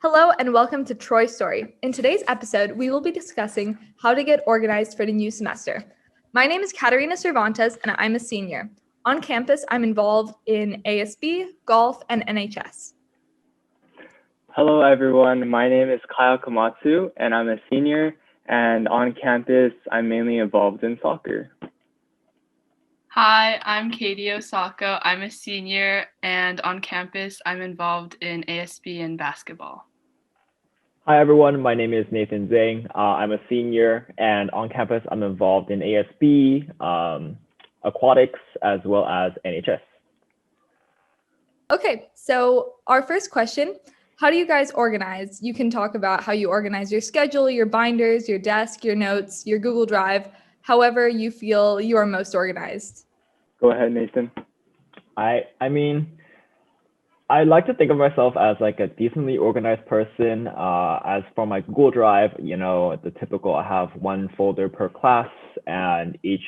Hello and welcome to Troy Story. In today's episode, we will be discussing how to get organized for the new semester. My name is Katarina Cervantes and I'm a senior. On campus, I'm involved in ASB, golf, and NHS. Hello, everyone. My name is Kyle Komatsu, and I'm a senior. And on campus, I'm mainly involved in soccer. Hi, I'm Katie Osako. I'm a senior, and on campus, I'm involved in ASB and basketball. Hi, everyone. My name is Nathan Zhang. I'm a senior, and on campus, I'm involved in ASB, aquatics, as well as NHS. Okay, so our first question, how do you guys organize? You can talk about how you organize your schedule, your binders, your desk, your notes, your Google Drive, however you feel you are most organized. Go ahead, Nathan. I like to think of myself as like a decently organized person. As for my Google Drive, the typical, I have one folder per class, and in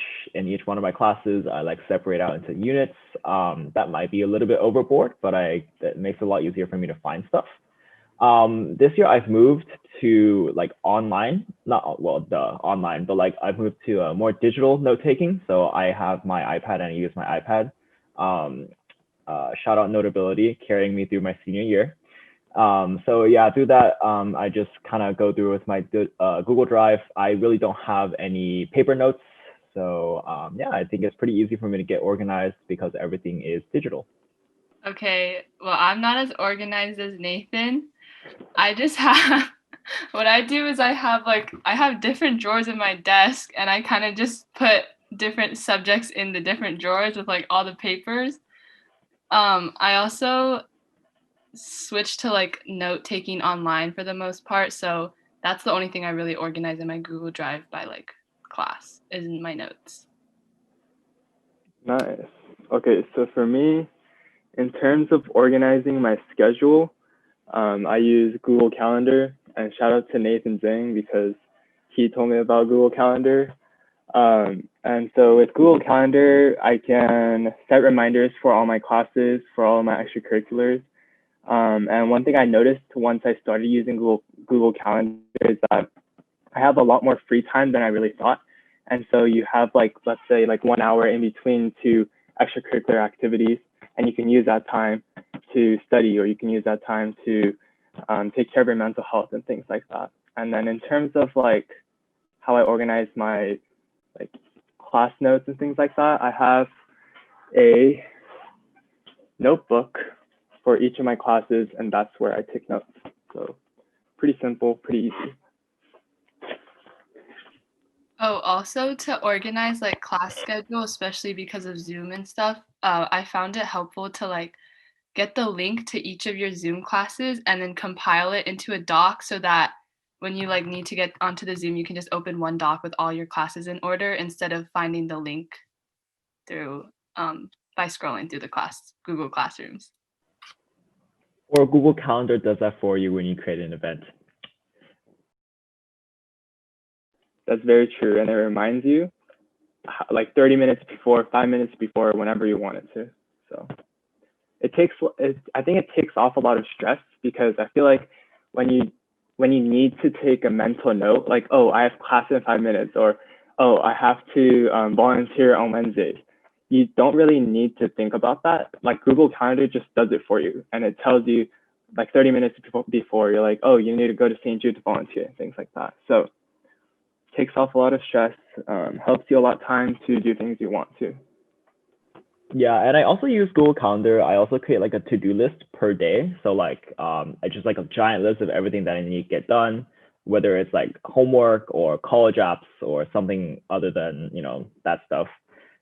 each one of my classes, I like separate out into units. That might be a little bit overboard, but that makes it a lot easier for me to find stuff. This year I've moved to like online, online, but like I've moved to more digital note taking. So I have my iPad and I use my iPad. Shout out Notability carrying me through my senior year. Through that, I just kind of go through with my Google Drive. I really don't have any paper notes. So I think it's pretty easy for me to get organized because everything is digital. Okay, well, I'm not as organized as Nathan. I just have, what I do is I have different drawers in my desk, and I kind of just put different subjects in the different drawers with like all the papers. I also switched to like note taking online for the most part, so that's the only thing I really organize in my Google Drive by like class is in my notes. Nice. Okay, so for me, in terms of organizing my schedule, I use Google Calendar, and shout out to Nathan Zhang because he told me about Google Calendar. And so with Google Calendar, I can set reminders for all my classes, for all my extracurriculars. And one thing I noticed once I started using Google Calendar is that I have a lot more free time than I really thought. And so you have let's say 1 hour in between two extracurricular activities, and you can use that time to study, or you can use that time to take care of your mental health and things like that. And then in terms of how I organize my class notes and things like that, I have a notebook for each of my classes, and that's where I take notes. So pretty simple, pretty easy. Oh, also to organize like class schedule, especially because of Zoom and stuff, I found it helpful to get the link to each of your Zoom classes and then compile it into a doc so that when you need to get onto the Zoom, you can just open one doc with all your classes in order instead of finding the link through by scrolling through the Google Classrooms. Or Google Calendar does that for you when you create an event. That's very true, and it reminds you 30 minutes before, 5 minutes before, whenever you want it to. So I think it takes off a lot of stress, because I feel like when you need to take a mental note, oh, I have class in 5 minutes, or oh, I have to volunteer on Wednesdays, you don't really need to think about that. Google Calendar just does it for you, and it tells you 30 minutes before, you're like, oh, you need to go to St. Jude to volunteer and things like that. So takes off a lot of stress, helps you a lot of time to do things you want to. Yeah, and I also use Google Calendar. I also create a to-do list per day. So I just a giant list of everything that I need to get done, whether it's homework or college apps or something other than that stuff.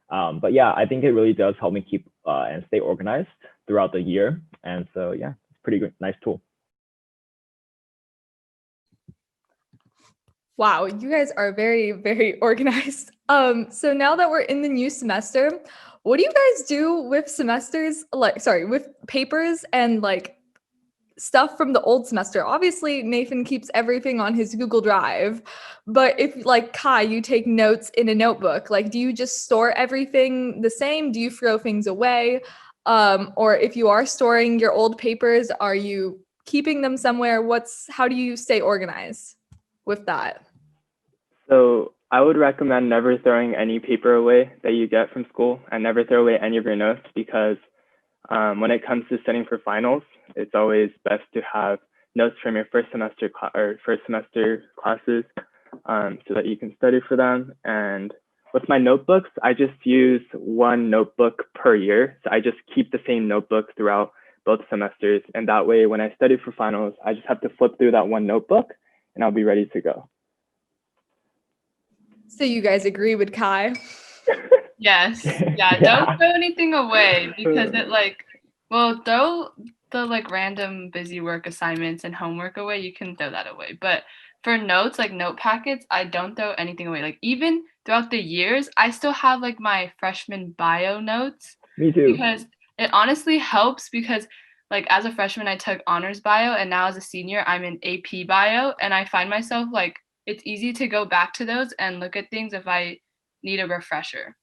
But yeah, I think it really does help me keep and stay organized throughout the year. And so yeah, it's a pretty good, nice tool. Wow, you guys are very, very organized. So now that we're in the new semester, what do you guys do with with papers and stuff from the old semester? Obviously, Nathan keeps everything on his Google Drive, but if Kai, you take notes in a notebook, do you just store everything the same? Do you throw things away? Or if you are storing your old papers, are you keeping them somewhere? How do you stay organized with that? So I would recommend never throwing any paper away that you get from school, and never throw away any of your notes, because when it comes to studying for finals, it's always best to have notes from your first semester classes, so that you can study for them. And with my notebooks, I just use one notebook per year. So I just keep the same notebook throughout both semesters. And that way, when I study for finals, I just have to flip through that one notebook and I'll be ready to go. So you guys agree with Kai? Yes. Yeah, Yeah. don't throw anything away, because throw the like random busy work assignments and homework away. You can throw that away. But for notes, like note packets, I don't throw anything away. Like even throughout the years, I still have like my freshman bio notes, Me too. because it honestly helps, because like as a freshman I took honors bio, and now as a senior I'm in AP bio, and I find myself like it's easy to go back to those and look at things if I need a refresher.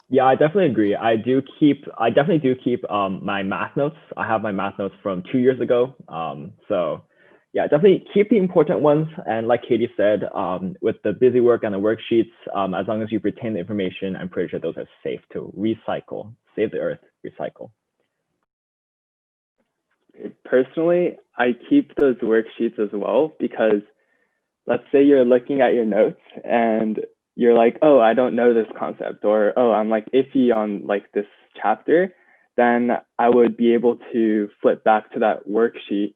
Yeah, I definitely agree. I definitely do keep my math notes. I have my math notes from 2 years ago. So yeah, definitely keep the important ones. And like Katie said, with the busy work and the worksheets, as long as you retain the information, I'm pretty sure those are safe to recycle, save the earth, recycle. Personally, I keep those worksheets as well, because let's say you're looking at your notes and you're like, oh, I don't know this concept, or oh, I'm like iffy on like this chapter, then I would be able to flip back to that worksheet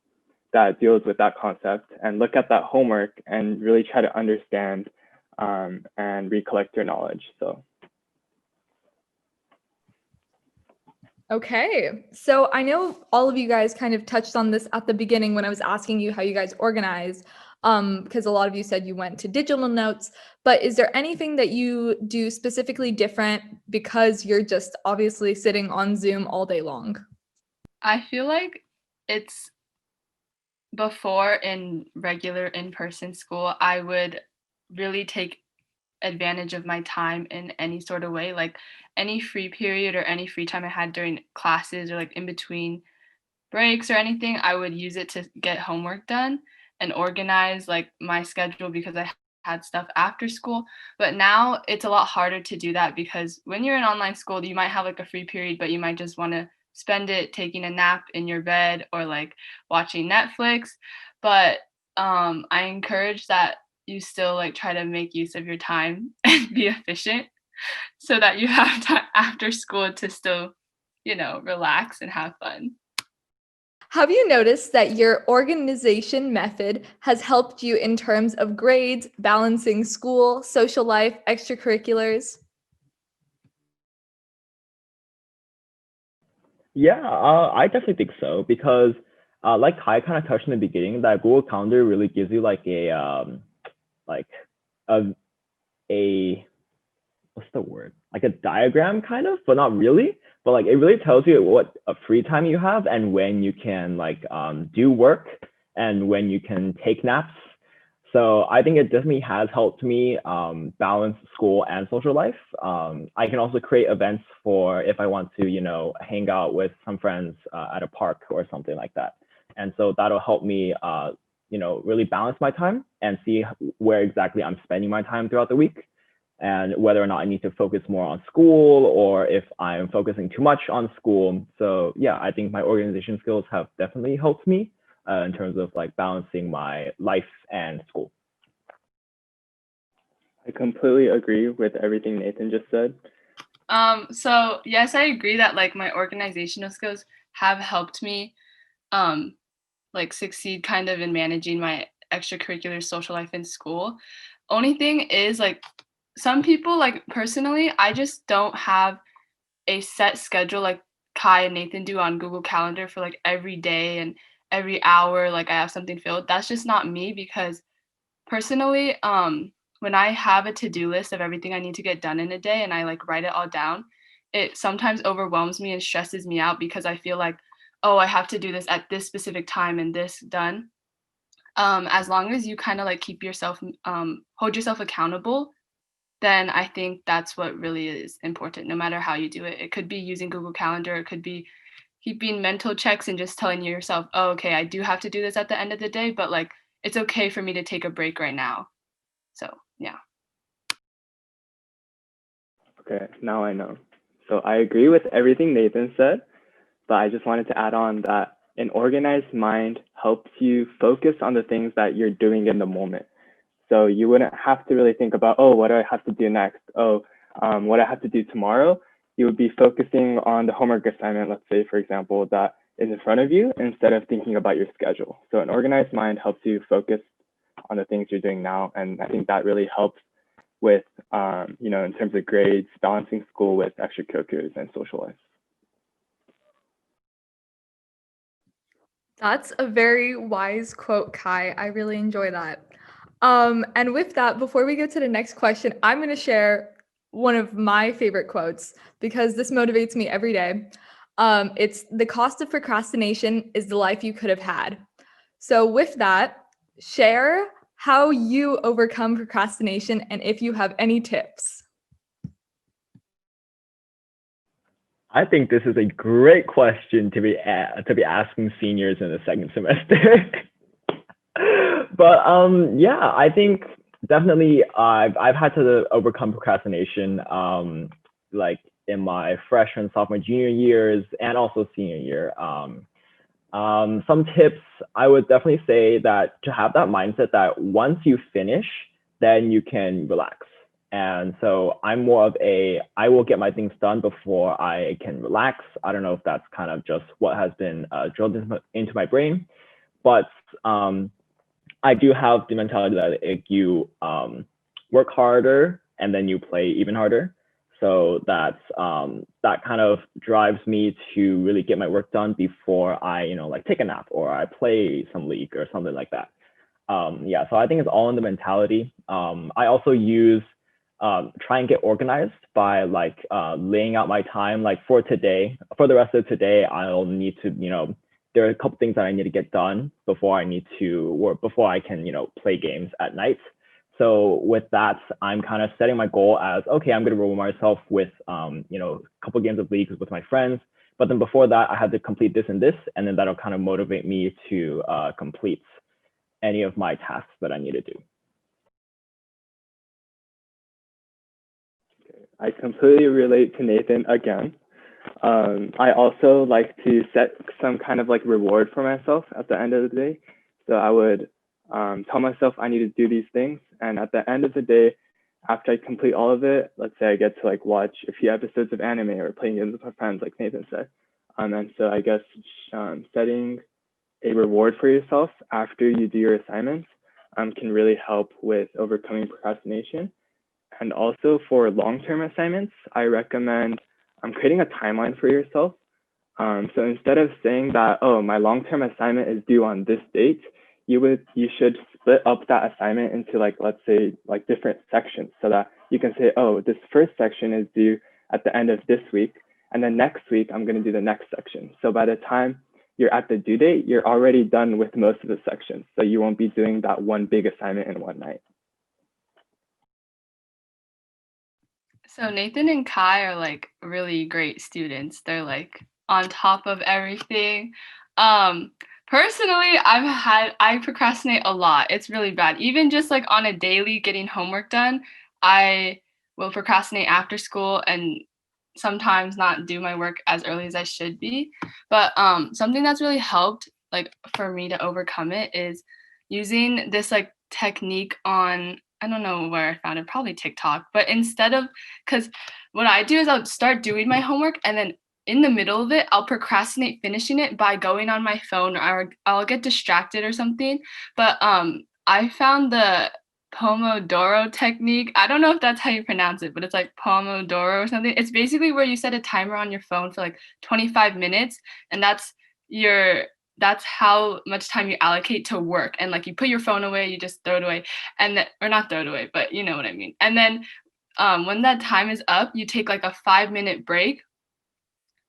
that deals with that concept and look at that homework and really try to understand and recollect your knowledge. So Okay. So I know all of you guys kind of touched on this at the beginning when I was asking you how you guys organize, because a lot of you said you went to digital notes, but is there anything that you do specifically different because you're just obviously sitting on Zoom all day long? I feel like it's before in regular in-person school, I would really take advantage of my time in any sort of way, like any free period or any free time I had during classes or like in between breaks or anything, I would use it to get homework done and organize like my schedule, because I had stuff after school. But now it's a lot harder to do that, because when you're in online school, you might have like a free period, but you might just want to spend it taking a nap in your bed or like watching Netflix. But I encourage that you still like try to make use of your time and be efficient, so that you have time after school to still, relax and have fun. Have you noticed that your organization method has helped you in terms of grades, balancing school, social life, extracurriculars? Yeah, I definitely think so, because like Kai kind of touched in the beginning, that Google Calendar really gives you like like a a what's the word? Like a diagram kind of, but not really. But like it really tells you what a free time you have and when you can like do work and when you can take naps. So I think it definitely has helped me balance school and social life. I can also create events for if I want to, hang out with some friends at a park or something like that. And so that'll help me, really balance my time and see where exactly I'm spending my time throughout the week, and whether or not I need to focus more on school or if I'm focusing too much on school. So yeah, I think my organization skills have definitely helped me in terms of like balancing my life and school. I completely agree with everything Nathan just said. So yes, I agree that like my organizational skills have helped me like succeed kind of in managing my extracurricular social life in school. Only thing is like some people, like personally, I just don't have a set schedule like Kai and Nathan do on Google Calendar for like every day and every hour like I have something filled. That's just not me, because personally, when I have a to-do list of everything I need to get done in a day and I like write it all down, it sometimes overwhelms me and stresses me out, because I feel like, oh, I have to do this at this specific time and this done. As long as you kind of like keep yourself, hold yourself accountable, then I think that's what really is important, no matter how you do it. It could be using Google Calendar, it could be keeping mental checks and just telling yourself, oh, okay, I do have to do this at the end of the day, but like it's okay for me to take a break right now. So yeah. Okay, now I know. So I agree with everything Nathan said, but I just wanted to add on that an organized mind helps you focus on the things that you're doing in the moment. So you wouldn't have to really think about, oh, what do I have to do next? Oh, what I have to do tomorrow. You would be focusing on the homework assignment, let's say, for example, that is in front of you instead of thinking about your schedule. So an organized mind helps you focus on the things you're doing now. And I think that really helps with, in terms of grades, balancing school with extracurriculars and social life. That's a very wise quote, Kai. I really enjoy that. And with that, before we go to the next question, I'm going to share one of my favorite quotes because this motivates me every day. It's the cost of procrastination is the life you could have had. So with that, share how you overcome procrastination and if you have any tips. I think this is a great question to be asking seniors in the second semester. But yeah, I think definitely I've had to overcome procrastination like in my freshman, sophomore, junior years, and also senior year. Some tips I would definitely say that to have that mindset that once you finish, then you can relax. And so I'm more of I will get my things done before I can relax. I don't know if that's kind of just what has been drilled into my brain, but I do have the mentality that if you work harder and then you play even harder. So that kind of drives me to really get my work done before I, like take a nap or I play some league or something like that. Yeah, so I think it's all in the mentality. I also use try and get organized by like laying out my time. Like for today, for the rest of today, I'll need to, there are a couple things that I need to get done before I need to work, before I can, play games at night. So with that, I'm kind of setting my goal as, okay, I'm going to reward myself with, a couple games of league with my friends. But then before that, I had to complete this and this, and then that'll kind of motivate me to complete any of my tasks that I need to do. I completely relate to Nathan again. I also like to set some kind of like reward for myself at the end of the day. So I would tell myself I need to do these things. And at the end of the day, after I complete all of it, let's say I get to like watch a few episodes of anime or playing games with my friends, like Nathan said. And so I guess setting a reward for yourself after you do your assignments can really help with overcoming procrastination. And also for long-term assignments, I recommend creating a timeline for yourself. So instead of saying that, oh, my long-term assignment is due on this date, you should split up that assignment into like, let's say like different sections so that you can say, oh, this first section is due at the end of this week. And then next week, I'm going to do the next section. So by the time you're at the due date, you're already done with most of the sections. So you won't be doing that one big assignment in one night. So Nathan and Kai are like really great students. They're like on top of everything. Personally, I procrastinate a lot. It's really bad. Even just like on a daily getting homework done, I will procrastinate after school and sometimes not do my work as early as I should be. But something that's really helped like for me to overcome it is using this like technique on, I don't know where I found it, probably TikTok. But instead of, because what I do is I'll start doing my homework and then in the middle of it, I'll procrastinate finishing it by going on my phone or I'll get distracted or something. But I found the Pomodoro technique. I don't know if that's how you pronounce it, but it's like Pomodoro or something. It's basically where you set a timer on your phone for like 25 minutes and that's how much time you allocate to work. And like you put your phone away, you just throw it away and or not throw it away, but you know what I mean. And then when that time is up, you take like a 5-minute break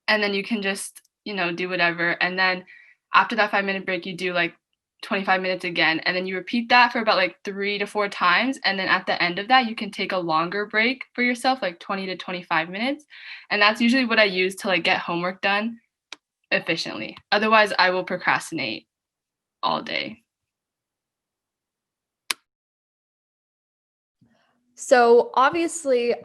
and then you can just, do whatever. And then after that 5-minute break, you do like 25 minutes again. And then you repeat that for about like 3 to 4 times. And then at the end of that, you can take a longer break for yourself, like 20 to 25 minutes. And that's usually what I use to like get homework done efficiently. Otherwise, I will procrastinate all day. So obviously,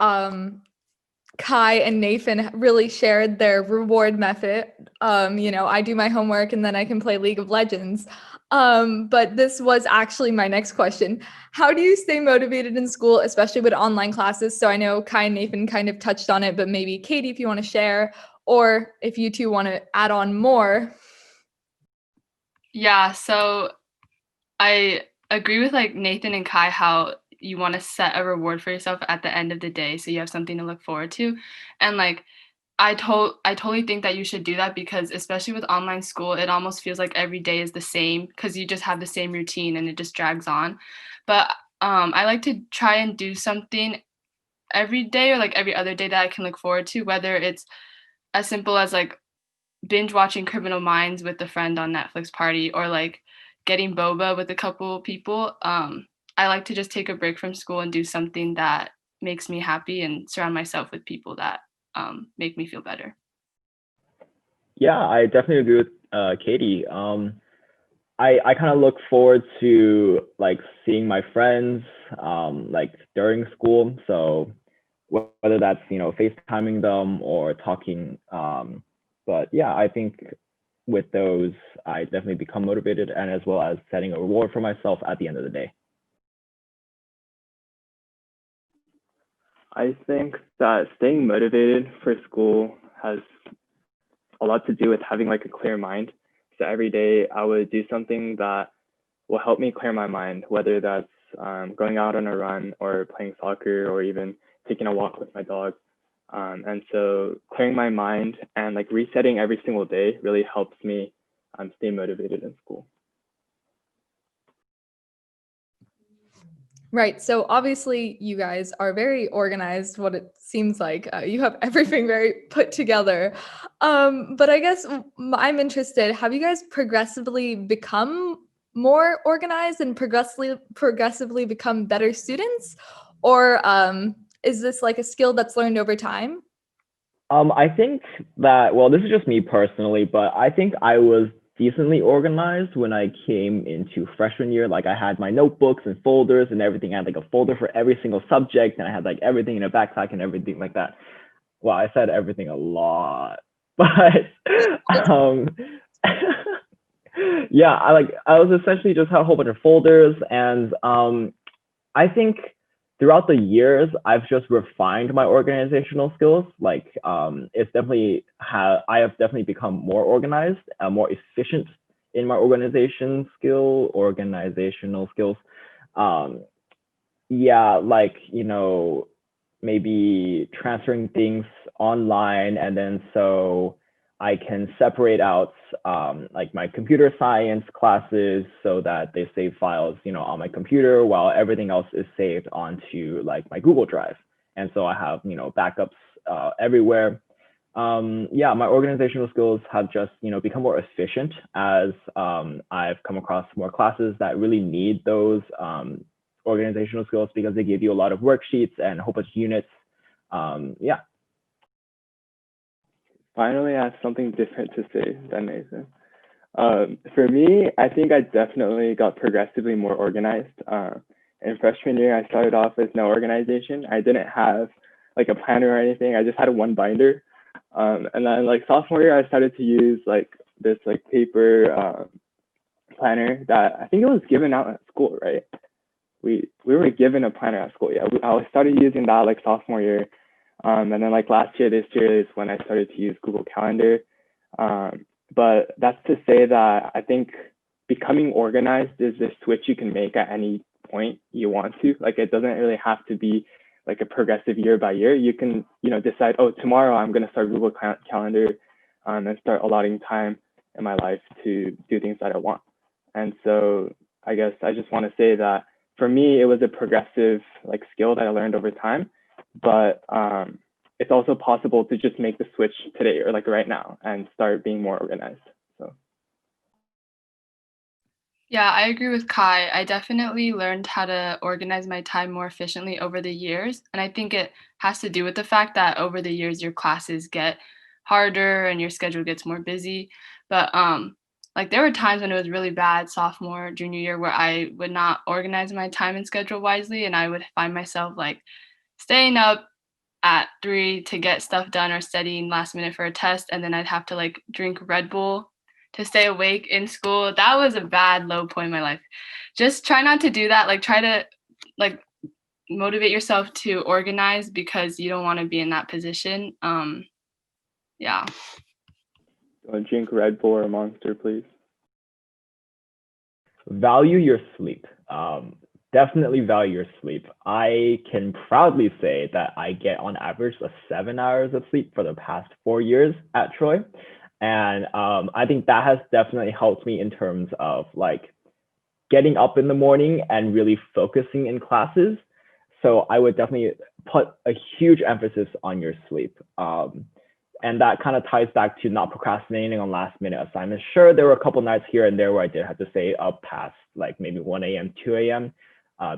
Kai and Nathan really shared their reward method. I do my homework and then I can play League of Legends. But this was actually my next question. How do you stay motivated in school, especially with online classes? So I know Kai and Nathan kind of touched on it, but maybe Katie, if you want to share, or if you two want to add on more. Yeah, so I agree with like Nathan and Kai how you want to set a reward for yourself at the end of the day so you have something to look forward to. And like I totally think that you should do that because especially with online school, it almost feels like every day is the same because you just have the same routine and it just drags on. But I like to try and do something every day or like every other day that I can look forward to, whether it's as simple as like binge watching Criminal Minds with a friend on Netflix party or like getting boba with a couple people. I like to just take a break from school and do something that makes me happy and surround myself with people that make me feel better. Yeah, I definitely agree with Katie. I kind of look forward to like seeing my friends like during school. So whether that's FaceTiming them or talking. But yeah, I think with those, I definitely become motivated, and as well as setting a reward for myself at the end of the day. I think that staying motivated for school has a lot to do with having like a clear mind. So every day I would do something that will help me clear my mind, whether that's going out on a run or playing soccer or even taking a walk with my dog. And so clearing my mind and like resetting every single day really helps me stay motivated in school. Right. So obviously, you guys are very organized, what it seems like. You have everything very put together. But I guess I'm interested, have you guys progressively become more organized and progressively become better students? Or is this like a skill that's learned over time? I think that, well, this is just me personally, but I think I was decently organized when I came into freshman year. Like I had my notebooks and folders and everything. I had like a folder for every single subject, and I had like everything in a backpack and everything like that. Well, I said everything a lot, but um, yeah, I was essentially just had a whole bunch of folders, and I think throughout the years, I've just refined my organizational skills. Like, I have definitely become more organized, more efficient in my organizational skills. Um, yeah, like, maybe transferring things online, and then so I can separate out like my computer science classes so that they save files, on my computer while everything else is saved onto like my Google Drive. And so I have, backups everywhere. Yeah, my organizational skills have just, become more efficient as I've come across more classes that really need those organizational skills because they give you a lot of worksheets and a whole bunch of units. Yeah. Finally, I have something different to say than Nathan. For me, I think I definitely got progressively more organized. In freshman year, I started off with no organization. I didn't have like a planner or anything. I just had one binder. And then like sophomore year, I started to use like this like paper planner that I think it was given out at school, right? We were given a planner at school. Yeah, I started using that like sophomore year. And then like last year, this year is when I started to use Google Calendar. But that's to say that I think becoming organized is a switch you can make at any point you want to. Like it doesn't really have to be like a progressive year by year. You can, decide, oh, tomorrow I'm going to start Google Calendar and start allotting time in my life to do things that I want. And so I guess I just want to say that for me, it was a progressive like skill that I learned over time, but it's also possible to just make the switch today or like right now and start being more organized. So Yeah, I agree with Kai. I definitely learned how to organize my time more efficiently over the years. And I think it has to do with the fact that over the years, your classes get harder and your schedule gets more busy. But like there were times when it was really bad sophomore, junior year where I would not organize my time and schedule wisely, and I would find myself like staying up at 3 to get stuff done or studying last minute for a test, and then I'd have to like drink Red Bull to stay awake in school. That was a bad low point in my life. Just try not to do that. Like try to like motivate yourself to organize because you don't want to be in that position. Yeah. Drink Red Bull or Monster, please. Value your sleep. Definitely value your sleep. I can proudly say that I get on average 7 hours of sleep for the past 4 years at Troy. And I think that has definitely helped me in terms of like getting up in the morning and really focusing in classes. So I would definitely put a huge emphasis on your sleep. And that kind of ties back to not procrastinating on last minute assignments. Sure, there were a couple nights here and there where I did have to stay up past like maybe 1 a.m., 2 a.m.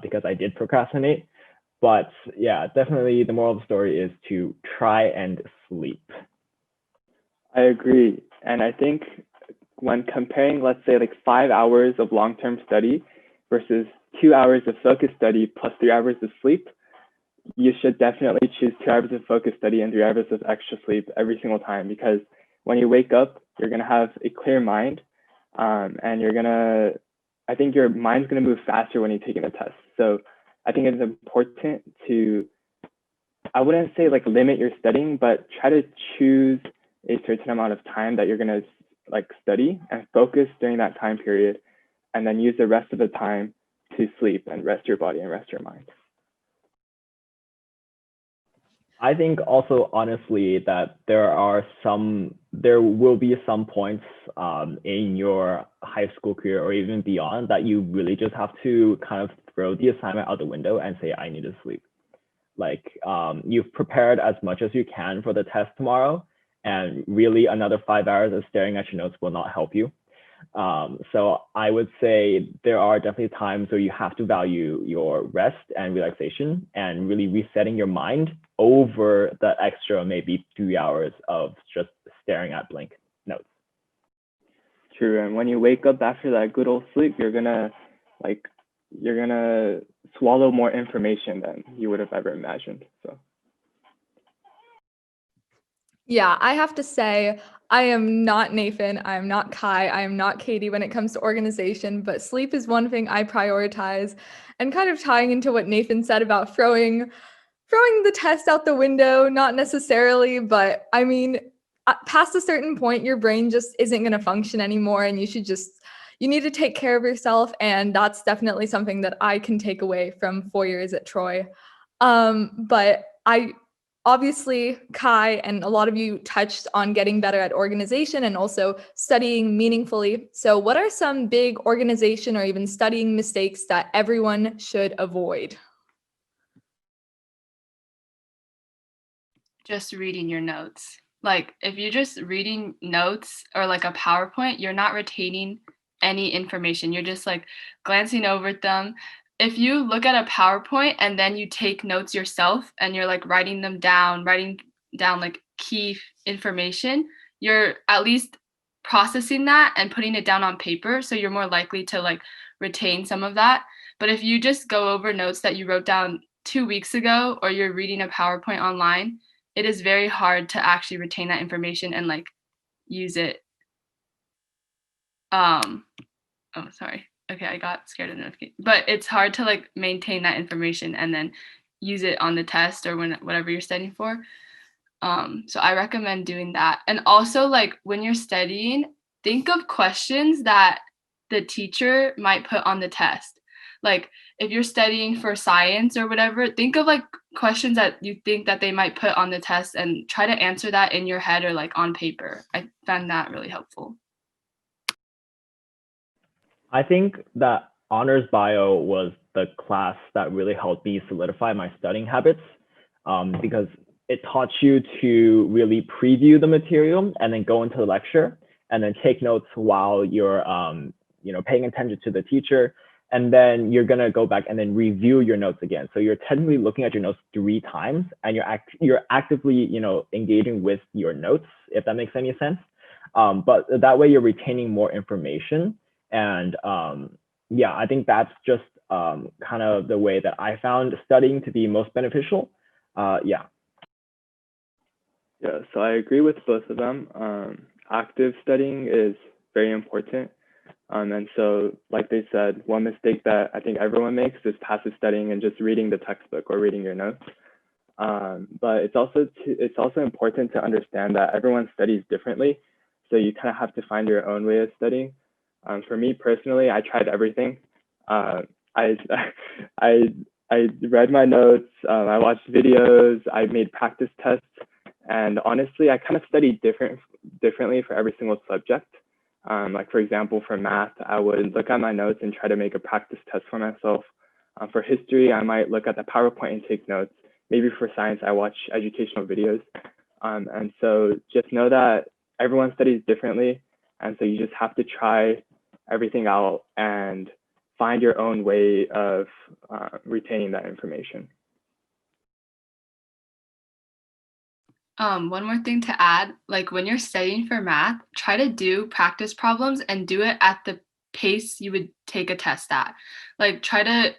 Because I did procrastinate. But yeah, definitely the moral of the story is to try and sleep. I agree. And I think when comparing, let's say like 5 hours of long-term study versus 2 hours of focused study plus 3 hours of sleep, you should definitely choose 2 hours of focused study and 3 hours of extra sleep every single time, because when you wake up, you're going to have a clear mind, and I think your mind's going to move faster when you're taking a test. So I think it's important to, I wouldn't say like limit your studying, but try to choose a certain amount of time that you're going to like study and focus during that time period, and then use the rest of the time to sleep and rest your body and rest your mind. I think also honestly that there will be some points in your high school career or even beyond that you really just have to kind of throw the assignment out the window and say, I need to sleep. Like you've prepared as much as you can for the test tomorrow, and really another 5 hours of staring at your notes will not help you. So I would say there are definitely times where you have to value your rest and relaxation and really resetting your mind over the extra maybe 3 hours of just staring at blank notes. True. And when you wake up after that good old sleep, you're gonna swallow more information than you would have ever imagined. So Yeah, I have to say, I am not Nathan, I am not Kai, I am not Katie when it comes to organization, but sleep is one thing I prioritize. And kind of tying into what Nathan said about throwing the test out the window, not necessarily, but I mean, past a certain point, your brain just isn't going to function anymore, and you need to take care of yourself. And that's definitely something that I can take away from 4 years at Troy. But obviously, Kai and a lot of you touched on getting better at organization and also studying meaningfully. So what are some big organization or even studying mistakes that everyone should avoid? Just reading your notes. Like if you're just reading notes or like a PowerPoint, you're not retaining any information. You're just like glancing over them. If you look at a PowerPoint and then you take notes yourself and you're like writing down like key information, you're at least processing that and putting it down on paper. So you're more likely to like retain some of that. But if you just go over notes that you wrote down 2 weeks ago or you're reading a PowerPoint online, it is very hard to actually retain that information and like use it. Oh, sorry. Okay, I got scared of the notification. But it's hard to like maintain that information and then use it on the test or whatever you're studying for. So I recommend doing that. And also like when you're studying, think of questions that the teacher might put on the test. Like if you're studying for science or whatever, think of like questions that you think that they might put on the test and try to answer that in your head or like on paper. I found that really helpful. I think that honors bio was the class that really helped me solidify my studying habits, because it taught you to really preview the material and then go into the lecture and then take notes while you're paying attention to the teacher. and then you're gonna go back and then review your notes again. So you're technically looking at your notes 3 times, and you're actively, you know, engaging with your notes, if that makes any sense. But that way you're retaining more information. And yeah, I think that's just kind of the way that I found studying to be most beneficial. Yeah. Yeah, so I agree with both of them. Active studying is very important. And so, like they said, one mistake that I think everyone makes is passive studying and just reading the textbook or reading your notes. But it's also important to understand that everyone studies differently. So you kind of have to find your own way of studying. For me personally, I tried everything. I I read my notes, I watched videos, I made practice tests, and honestly, I kind of studied differently for every single subject. Like for example, for math, I would look at my notes and try to make a practice test for myself. For history, I might look at the PowerPoint and take notes. Maybe for science, I watch educational videos. And so just know that everyone studies differently. And so you just have to try everything out and find your own way of retaining that information. One more thing to add, like when you're studying for math, try to do practice problems and do it at the pace you would take a test at. Like try to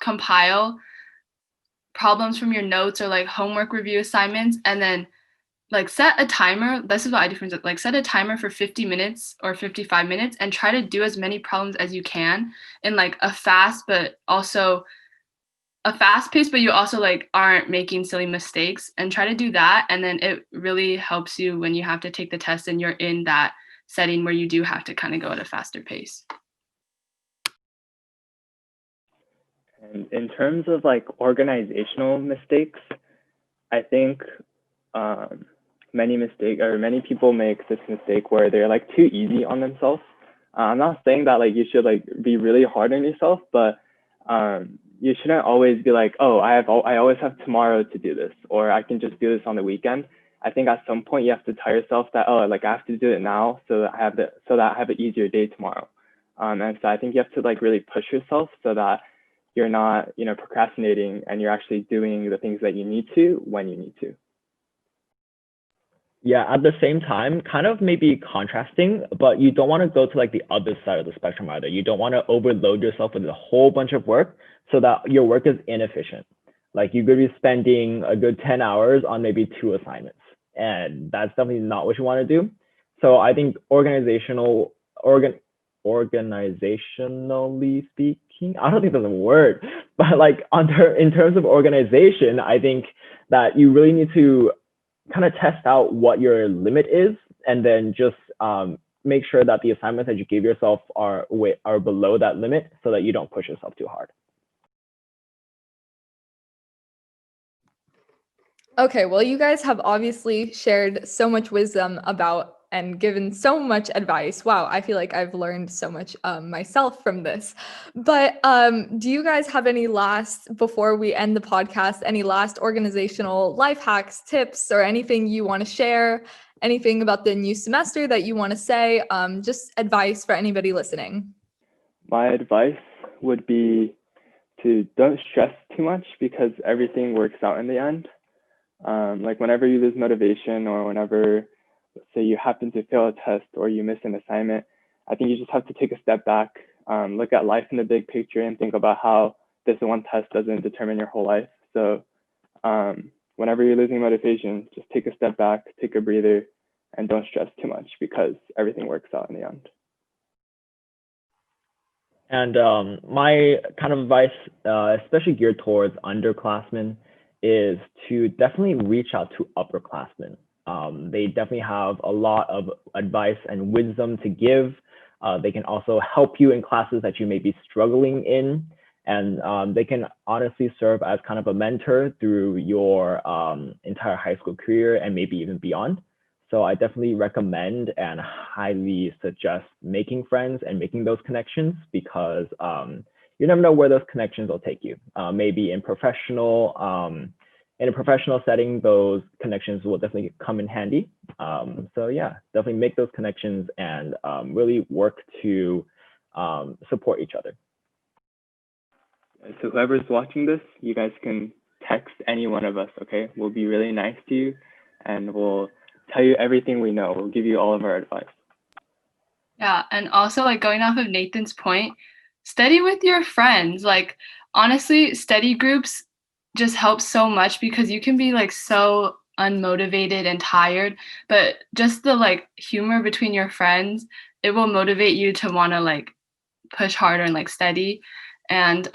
compile problems from your notes or like homework review assignments, and then like set a timer. This is what I do, like set a timer for 50 minutes or 55 minutes and try to do as many problems as you can in like a fast pace, but you also like aren't making silly mistakes, and try to do that. And then it really helps you when you have to take the test and you're in that setting where you do have to kind of go at a faster pace. And in terms of like organizational mistakes, I think many people make this mistake where they're like too easy on themselves. I'm not saying that like you should like be really hard on yourself, but you shouldn't always be like, oh, I always have tomorrow to do this, or I can just do this on the weekend. I think at some point you have to tell yourself that, oh, like I have to do it now so that I have an easier day tomorrow. And so I think you have to like really push yourself so that you're not, you know, procrastinating, and you're actually doing the things that you need to when you need to. Yeah, at the same time, kind of maybe contrasting, but you don't want to go to like the other side of the spectrum either. You don't want to overload yourself with a whole bunch of work so that your work is inefficient. Like you could be spending a good 10 hours on maybe 2 assignments, and that's definitely not what you want to do. So I think organizationally speaking, I don't think there's a word, but like in terms of organization, I think that you really need to kind of test out what your limit is, and then just make sure that the assignments that you give yourself are below that limit so that you don't push yourself too hard. Okay, well, you guys have obviously shared so much wisdom about and given so much advice. Wow, I feel like I've learned so much myself from this. But do you guys have before we end the podcast, any last organizational life hacks, tips, or anything you want to share? Anything about the new semester that you want to say? Just advice for anybody listening. My advice would be to don't stress too much, because everything works out in the end. Like whenever you lose motivation, or whenever, let's say, you happen to fail a test or you miss an assignment, I think you just have to take a step back, look at life in the big picture, and think about how this one test doesn't determine your whole life. So whenever you're losing motivation, just take a step back, take a breather, and don't stress too much, because everything works out in the end. And my kind of advice, especially geared towards underclassmen, is to definitely reach out to upperclassmen. They definitely have a lot of advice and wisdom to give. They can also help you in classes that you may be struggling in, and they can honestly serve as kind of a mentor through your entire high school career and maybe even beyond. So I definitely recommend and highly suggest making friends and making those connections, because you never know where those connections will take you. Maybe in a professional setting, those connections will definitely come in handy. So yeah, definitely make those connections and really work to support each other. So whoever's watching this, you guys can text any one of us, okay? We'll be really nice to you and we'll tell you everything we know. We'll give you all of our advice. Yeah, and also like going off of Nathan's point, study with your friends. Like honestly, study groups just help so much because you can be like so unmotivated and tired, but just the like humor between your friends, it will motivate you to want to like push harder and like study. And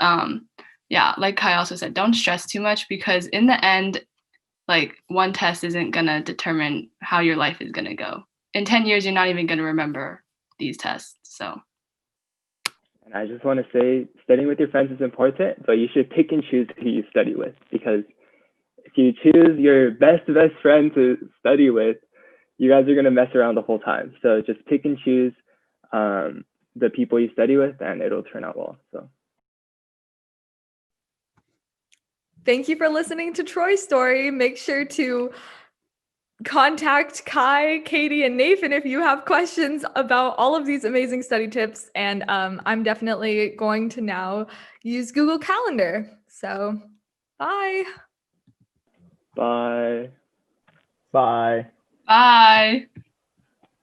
yeah, like Kai also said, don't stress too much because in the end, like one test isn't gonna determine how your life is gonna go. In 10 years, you're not even gonna remember these tests. So And I just want to say, studying with your friends is important, but you should pick and choose who you study with, because if you choose your best friend to study with, you guys are going to mess around the whole time. So just pick and choose the people you study with, and it'll turn out well. So Thank you for listening to Troy's story. Make sure to contact Kai, Katie, and Nathan if you have questions about all of these amazing study tips. And I'm definitely going to now use Google Calendar. So bye. bye. Bye. bye.